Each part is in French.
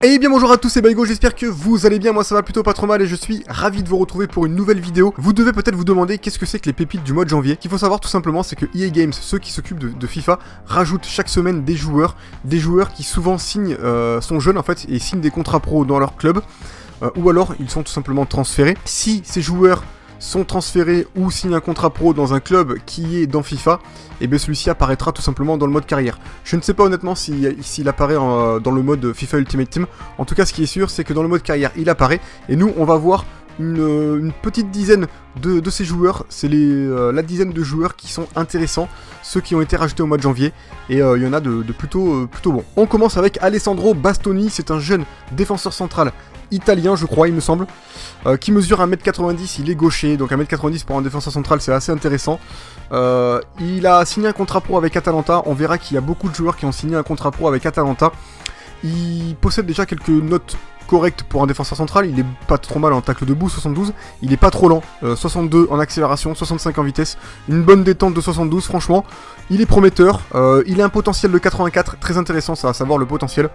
Et bien bonjour à tous, c'est Baigo, j'espère que vous allez bien, moi ça va plutôt pas trop mal et je suis ravi de vous retrouver pour une nouvelle vidéo. Vous devez peut-être vous demander qu'est-ce que c'est que les pépites du mois de janvier. Ce qu'il faut savoir tout simplement c'est que EA Games, ceux qui s'occupent de FIFA, rajoutent chaque semaine des joueurs qui souvent signent, sont jeunes en fait, et signent des contrats pro dans leur club, ou alors ils sont tout simplement transférés. Si ces joueurs sont transférés ou signent un contrat pro dans un club qui est dans FIFA, et bien celui-ci apparaîtra tout simplement dans le mode carrière. Je ne sais pas honnêtement s'il apparaît dans le mode FIFA Ultimate Team. En tout cas, ce qui est sûr, c'est que dans le mode carrière, il apparaît. Et nous, on va voir une petite dizaine de ces joueurs. C'est la dizaine de joueurs qui sont intéressants, ceux qui ont été rajoutés au mois de janvier. Et il y en a de plutôt bons. On commence avec Alessandro Bastoni. C'est un jeune défenseur central italien, je crois, il me semble, qui mesure 1m90, il est gaucher, donc 1m90 pour un défenseur central, c'est assez intéressant. Il a signé un contrat pro avec Atalanta, on verra qu'il y a beaucoup de joueurs qui ont signé un contrat pro avec Atalanta. Il possède déjà quelques notes correctes pour un défenseur central, il est pas trop mal en tacle debout, 72, il est pas trop lent, 62 en accélération, 65 en vitesse, une bonne détente de 72, franchement, il est prometteur, il a un potentiel de 84, très intéressant, ça va savoir le potentiel.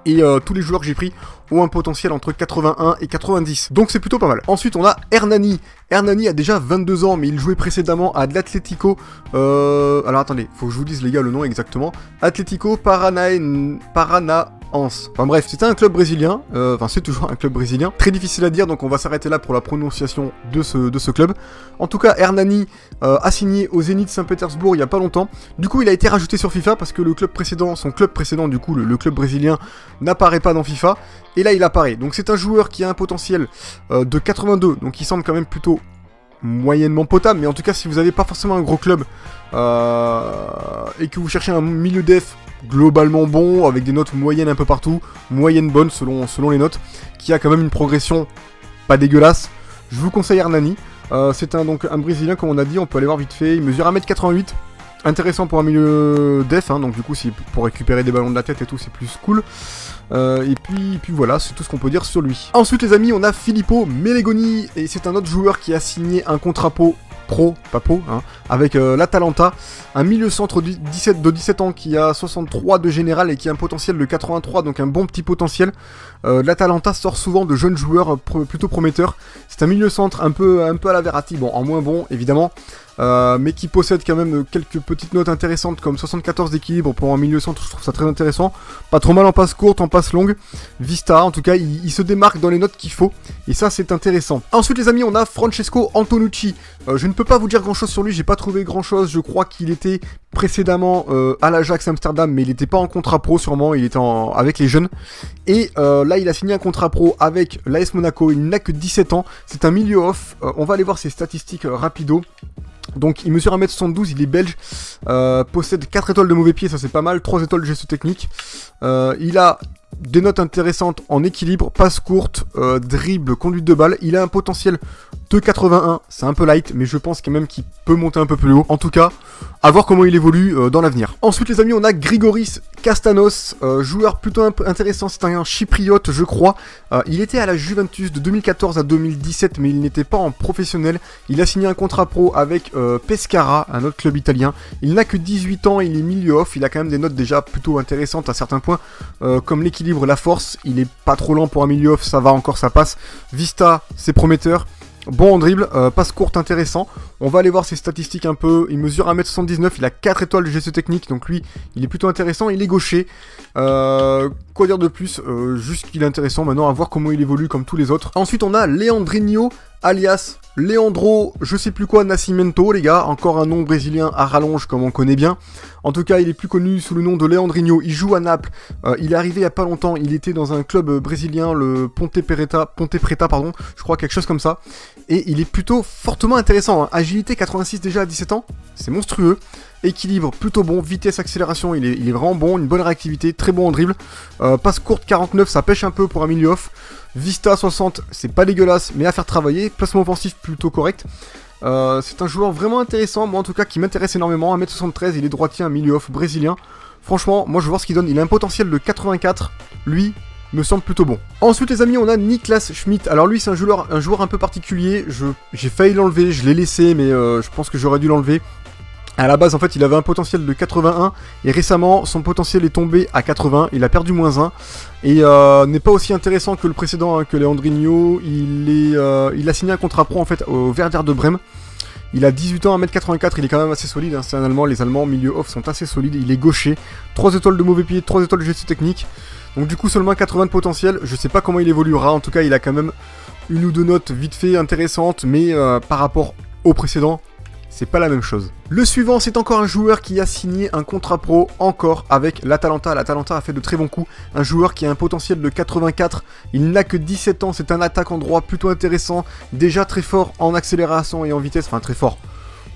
Et tous les joueurs que j'ai pris ont un potentiel entre 81 et 90. Donc c'est plutôt pas mal. Ensuite on a Hernani. Hernani a déjà 22 ans mais il jouait précédemment à l'Atlético. Alors attendez, faut que je vous dise les gars le nom exactement. Atlético Paranaense. Enfin bref, c'était un club brésilien. Enfin c'est toujours un club brésilien. Très difficile à dire donc on va s'arrêter là pour la prononciation de ce club. En tout cas Hernani a signé au Zénith Saint-Pétersbourg il y a pas longtemps. Du coup il a été rajouté sur FIFA parce que son club précédent du coup le club brésilien n'apparaît pas dans FIFA. Et là il apparaît, donc c'est un joueur qui a un potentiel de 82, donc il semble quand même plutôt moyennement potable, mais en tout cas si vous n'avez pas forcément un gros club et que vous cherchez un milieu def globalement bon, avec des notes moyennes un peu partout, moyennes bonnes selon les notes, qui a quand même une progression pas dégueulasse, je vous conseille Hernani. C'est donc un Brésilien comme on a dit, on peut aller voir vite fait, il mesure 1m88, intéressant pour un milieu def, hein, donc du coup pour récupérer des ballons de la tête et tout c'est plus cool. Et puis voilà, c'est tout ce qu'on peut dire sur lui. Ensuite les amis, on a Filippo Melegoni, et c'est un autre joueur qui a signé un contrat pro, hein, avec l'Atalanta, un milieu centre de 17 ans qui a 63 de général et qui a un potentiel de 83, donc un bon petit potentiel. L'Atalanta sort souvent de jeunes joueurs plutôt prometteurs. C'est un milieu centre un peu à la Verratti, bon en moins bon évidemment, mais qui possède quand même quelques petites notes intéressantes comme 74 d'équilibre pour un milieu centre, je trouve ça très intéressant. Pas trop mal en passe courte, en passe longue. Vista, en tout cas, il se démarque dans les notes qu'il faut, et ça c'est intéressant. Ensuite les amis, on a Francesco Antonucci. Je ne peux pas vous dire grand chose sur lui, j'ai pas trouvé grand chose, je crois qu'il était précédemment à l'Ajax Amsterdam, mais il n'était pas en contrat pro sûrement, il était avec les jeunes. Et là il a signé un contrat pro avec l'AS Monaco, il n'a que 17 ans, c'est un milieu off, on va aller voir ses statistiques rapido. Donc il mesure 1m72, il est belge, possède 4 étoiles de mauvais pied, ça c'est pas mal, 3 étoiles de geste technique. Il a des notes intéressantes en équilibre, passe courte, dribble, conduite de balle. Il a un potentiel de 81, c'est un peu light, mais je pense quand même qu'il peut monter un peu plus haut. En tout cas, à voir comment il évolue dans l'avenir. Ensuite les amis, on a Grigoris Kastanos, joueur plutôt intéressant, c'est un chypriote je crois. Il était à la Juventus de 2014 à 2017, mais il n'était pas en professionnel. Il a signé un contrat pro avec Pescara, un autre club italien. Il n'a que 18 ans, il est milieu off, il a quand même des notes déjà plutôt intéressantes à certains points, comme l'équilibre, la force. Il est pas trop lent pour un milieu off, ça va encore, ça passe. Vista, c'est prometteur. Bon en dribble, passe courte intéressant. On va aller voir ses statistiques un peu. Il mesure 1m79, il a 4 étoiles de geste technique, donc lui, il est plutôt intéressant. Il est gaucher. Quoi dire de plus, juste qu'il est intéressant. Maintenant, à voir comment il évolue comme tous les autres. Ensuite, on a Leandrinho, alias Leandro, je sais plus quoi, Nascimento, les gars. Encore un nom brésilien à rallonge, comme on connaît bien. En tout cas, il est plus connu sous le nom de Leandrinho. Il joue à Naples. Il est arrivé il y a pas longtemps. Il était dans un club brésilien, le Ponte Preta, pardon. Je crois quelque chose comme ça. Et il est plutôt fortement intéressant, hein. Agilité 86 déjà à 17 ans, c'est monstrueux. Équilibre plutôt bon, vitesse, accélération, il est vraiment bon, une bonne réactivité, très bon en dribble. Passe courte 49, ça pêche un peu pour un milieu off. Vista 60, c'est pas dégueulasse, mais à faire travailler. Placement offensif plutôt correct. C'est un joueur vraiment intéressant, moi en tout cas qui m'intéresse énormément. 1m73, il est droitier, un milieu off brésilien. Franchement, moi je veux voir ce qu'il donne. Il a un potentiel de 84, lui me semble plutôt bon. Ensuite les amis, on a Niklas Schmidt. Alors lui c'est un joueur un peu particulier. J'ai failli l'enlever, je l'ai laissé, mais je pense que j'aurais dû l'enlever. À la base, en fait, il avait un potentiel de 81 et récemment, son potentiel est tombé à 80. Il a perdu -1 et n'est pas aussi intéressant que le précédent, hein, que Leandrinho. Il a signé un contrat pro en fait au Werder de Brême. Il a 18 ans, 1m84, il est quand même assez solide, hein, c'est un Allemand, les Allemands milieu off sont assez solides, il est gaucher, 3 étoiles de mauvais pied, 3 étoiles de gestion technique, donc du coup seulement 80 de potentiel, je sais pas comment il évoluera, en tout cas il a quand même une ou deux notes vite fait intéressantes, mais par rapport au précédent, c'est pas la même chose. Le suivant, c'est encore un joueur qui a signé un contrat pro, encore avec l'Atalanta. L'Atalanta a fait de très bons coups. Un joueur qui a un potentiel de 84. Il n'a que 17 ans, c'est un attaquant droit plutôt intéressant. Déjà très fort en accélération et en vitesse. Enfin, très fort.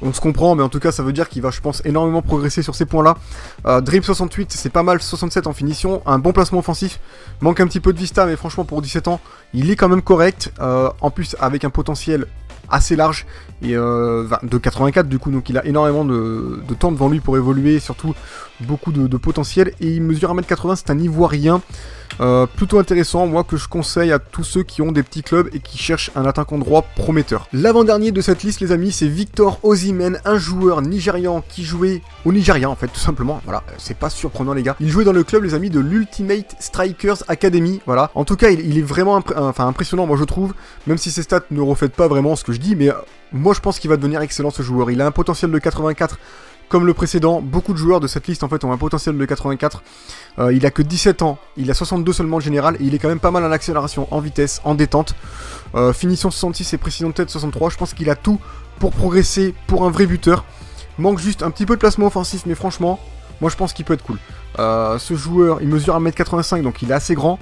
On se comprend, mais en tout cas, ça veut dire qu'il va, je pense, énormément progresser sur ces points-là. Dribble 68, c'est pas mal, 67 en finition. Un bon placement offensif. Manque un petit peu de vista, mais franchement, pour 17 ans, il est quand même correct. En plus, avec un potentiel assez large et de 84 du coup, donc il a énormément de temps devant lui pour évoluer, surtout beaucoup de potentiel, et il mesure 1m80, c'est un Ivoirien plutôt intéressant, moi que je conseille à tous ceux qui ont des petits clubs et qui cherchent un attaquant droit prometteur. L'avant-dernier de cette liste les amis, c'est Victor Osimhen, un joueur nigérian qui jouait au Nigeria en fait tout simplement, voilà, c'est pas surprenant les gars. Il jouait dans le club les amis de l'Ultimate Strikers Academy, voilà. En tout cas il est vraiment impressionnant moi je trouve, même si ses stats ne reflètent pas vraiment ce que je dis, mais moi je pense qu'il va devenir excellent ce joueur. Il a un potentiel de 84 comme le précédent, beaucoup de joueurs de cette liste en fait ont un potentiel de 84. Il a que 17 ans, il a 62 seulement en général, et il est quand même pas mal en accélération, en vitesse, en détente. Finition 66 et précision de tête 63, je pense qu'il a tout pour progresser pour un vrai buteur. Manque juste un petit peu de placement offensif, mais franchement, moi je pense qu'il peut être cool. Ce joueur, il mesure 1m85, donc il est assez grand.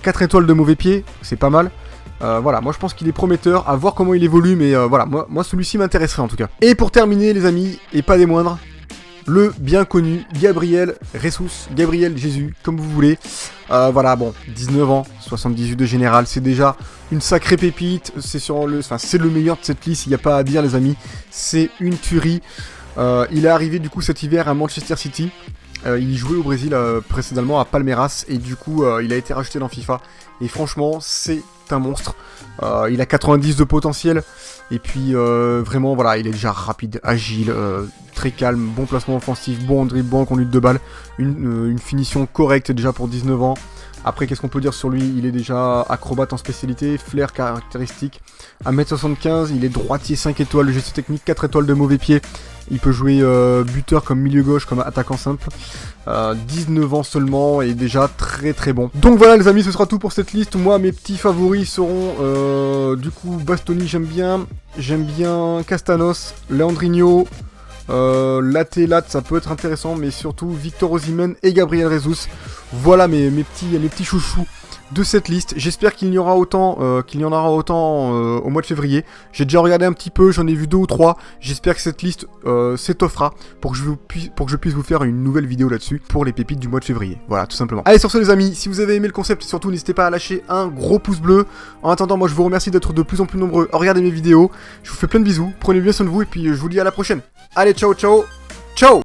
4 étoiles de mauvais pied, c'est pas mal. Voilà, moi je pense qu'il est prometteur, à voir comment il évolue, mais voilà, moi celui-ci m'intéresserait en tout cas. Et pour terminer les amis, et pas des moindres, le bien connu Gabriel Jesus, Gabriel Jésus, comme vous voulez. Voilà, bon, 19 ans, 78 de général, c'est déjà une sacrée pépite, c'est le meilleur de cette liste, il n'y a pas à dire les amis, c'est une tuerie. Il est arrivé du coup cet hiver à Manchester City. Il jouait au Brésil précédemment à Palmeiras et du coup il a été rajouté dans FIFA et franchement c'est un monstre. Il a 90 de potentiel et puis vraiment voilà, il est déjà rapide, agile, très calme, bon placement offensif, bon en dribble, bon en conduite de balle, une finition correcte déjà pour 19 ans. Après, qu'est-ce qu'on peut dire sur lui? Il est déjà acrobate en spécialité, flair caractéristique, 1m75, il est droitier 5 étoiles, gestion technique, 4 étoiles de mauvais pied. Il peut jouer buteur comme milieu gauche, comme attaquant simple. 19 ans seulement et déjà très très bon. Donc voilà les amis, ce sera tout pour cette liste. Moi, mes petits favoris seront du coup Bastoni, j'aime bien Castanos, Leandrinho, Lat, ça peut être intéressant, mais surtout Victor Osimhen et Gabriel Jesus. Voilà mes petits chouchous de cette liste. J'espère qu'il y en aura autant, au mois de février. J'ai déjà regardé un petit peu, j'en ai vu 2 ou 3. J'espère que cette liste s'étoffera pour que je puisse vous faire une nouvelle vidéo là-dessus pour les pépites du mois de février. Voilà, tout simplement. Allez, sur ce les amis, si vous avez aimé le concept, surtout n'hésitez pas à lâcher un gros pouce bleu. En attendant, moi je vous remercie d'être de plus en plus nombreux à regarder mes vidéos. Je vous fais plein de bisous, prenez bien soin de vous et puis je vous dis à la prochaine. Allez, ciao, ciao, ciao!